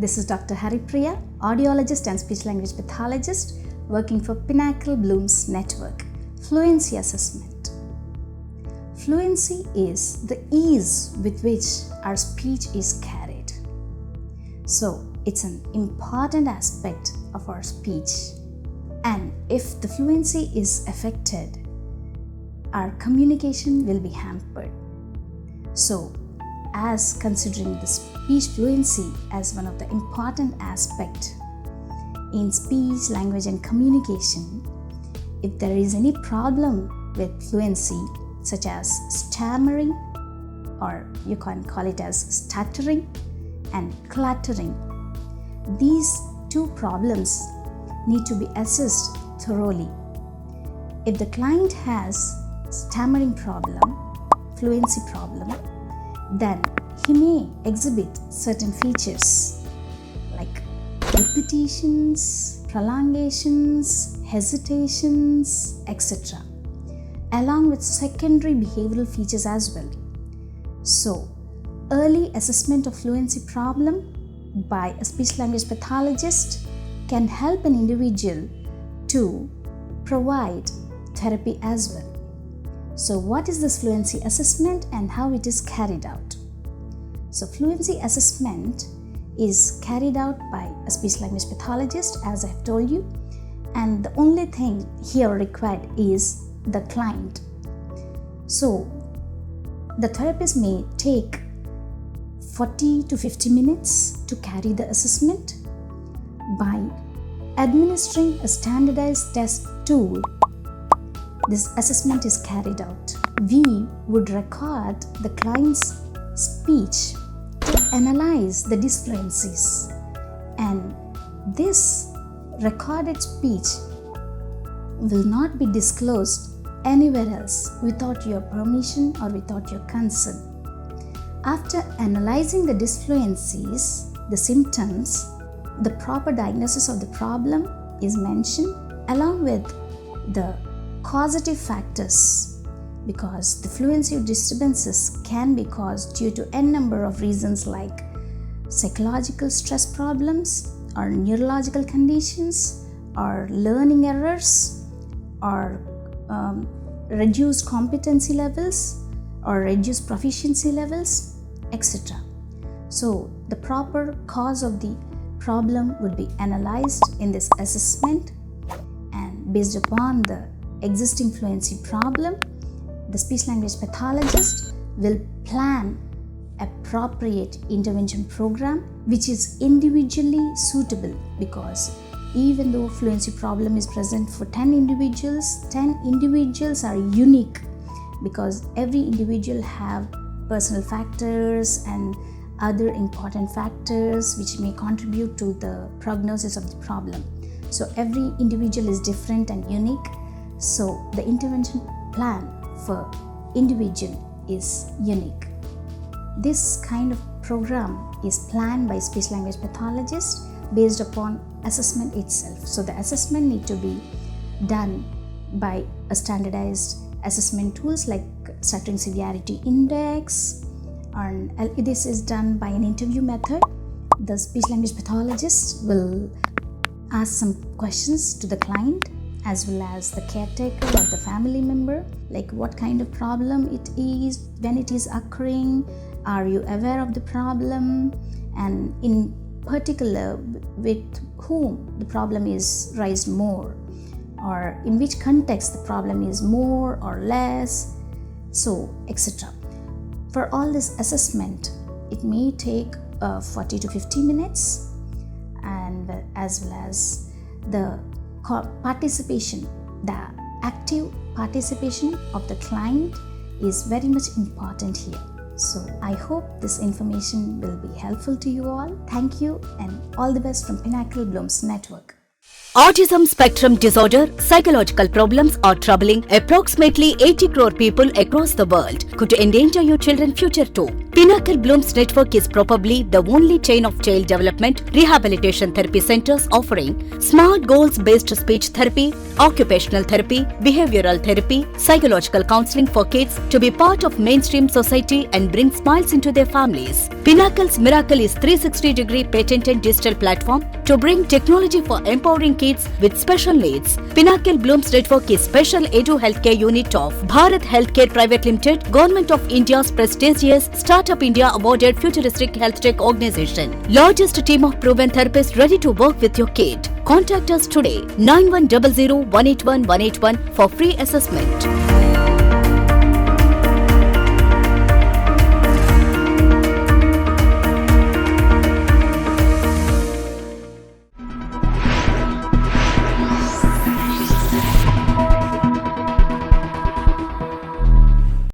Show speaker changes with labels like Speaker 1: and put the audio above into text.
Speaker 1: This is Dr. Haripriya, audiologist and speech-language pathologist working for Pinnacle Blooms Network. Fluency assessment. Fluency is the ease with which our speech is carried. So, it's an important aspect of our speech. And if the fluency is affected, our communication will be hampered. So, as considering the speech fluency as one of the important aspects in speech, language and communication, if there is any problem with fluency such as stammering, or you can call it as stuttering and cluttering, these two problems need to be assessed thoroughly. If the client has stammering problem, fluency problem, then he may exhibit certain features like repetitions, prolongations, hesitations, etc., along with secondary behavioral features as well. So, early assessment of fluency problem by a speech-language pathologist can help an individual to provide therapy as well. So, what is this fluency assessment and how it is carried out? So, fluency assessment is carried out by a speech-language pathologist, as I have told you, and the only thing here required is the client. So, the therapist may take 40 to 50 minutes to carry the assessment by administering a standardized test tool. This assessment is carried out. We would record the client's speech to analyze the disfluencies, and this recorded speech will not be disclosed anywhere else without your permission or without your consent. After analyzing the disfluencies, the symptoms, the proper diagnosis of the problem is mentioned along with the causative factors, because the fluency disturbances can be caused due to n number of reasons like psychological stress problems or neurological conditions or learning errors or reduced competency levels or reduced proficiency levels, etc. So the proper cause of the problem would be analyzed in this assessment, and based upon the existing fluency problem, the speech-language pathologist will plan appropriate intervention program which is individually suitable, because even though fluency problem is present for 10 individuals are unique, because every individual have personal factors and other important factors which may contribute to the prognosis of the problem. So every individual is different and unique. So the intervention plan for individual is unique. This kind of program is planned by speech-language pathologist based upon assessment itself. So the assessment need to be done by a standardized assessment tools like stuttering severity index, and this is done by an interview method. The speech-language pathologist will ask some questions to the client as well as the caretaker or the family member, like what kind of problem it is, when it is occurring, are you aware of the problem, and in particular with whom the problem is raised more, or in which context the problem is more or less, so etc. For all this assessment, it may take 40 to 50 minutes, and as well as the participation, the active participation of the client is very much important here. So I hope this information will be helpful to you all. Thank you and all the best from Pinnacle Blooms Network.
Speaker 2: Autism spectrum disorder, psychological problems are troubling approximately 80 crore people across the world. Could endanger your children's future too. Pinnacle Blooms Network is probably the only chain of child development rehabilitation therapy centers offering smart goals-based speech therapy, occupational therapy, behavioral therapy, psychological counseling for kids to be part of mainstream society and bring smiles into their families. Pinnacle's Mirracle is 360-degree patented digital platform to bring technology for empowering kids with special needs. Pinnacle Blooms Network is special edu healthcare unit of Bharat Healthcare Private Limited, Government of India's prestigious Startup India awarded futuristic health tech organization. Largest team of proven therapists ready to work with your kid. Contact us today 9100 181 181 for free assessment.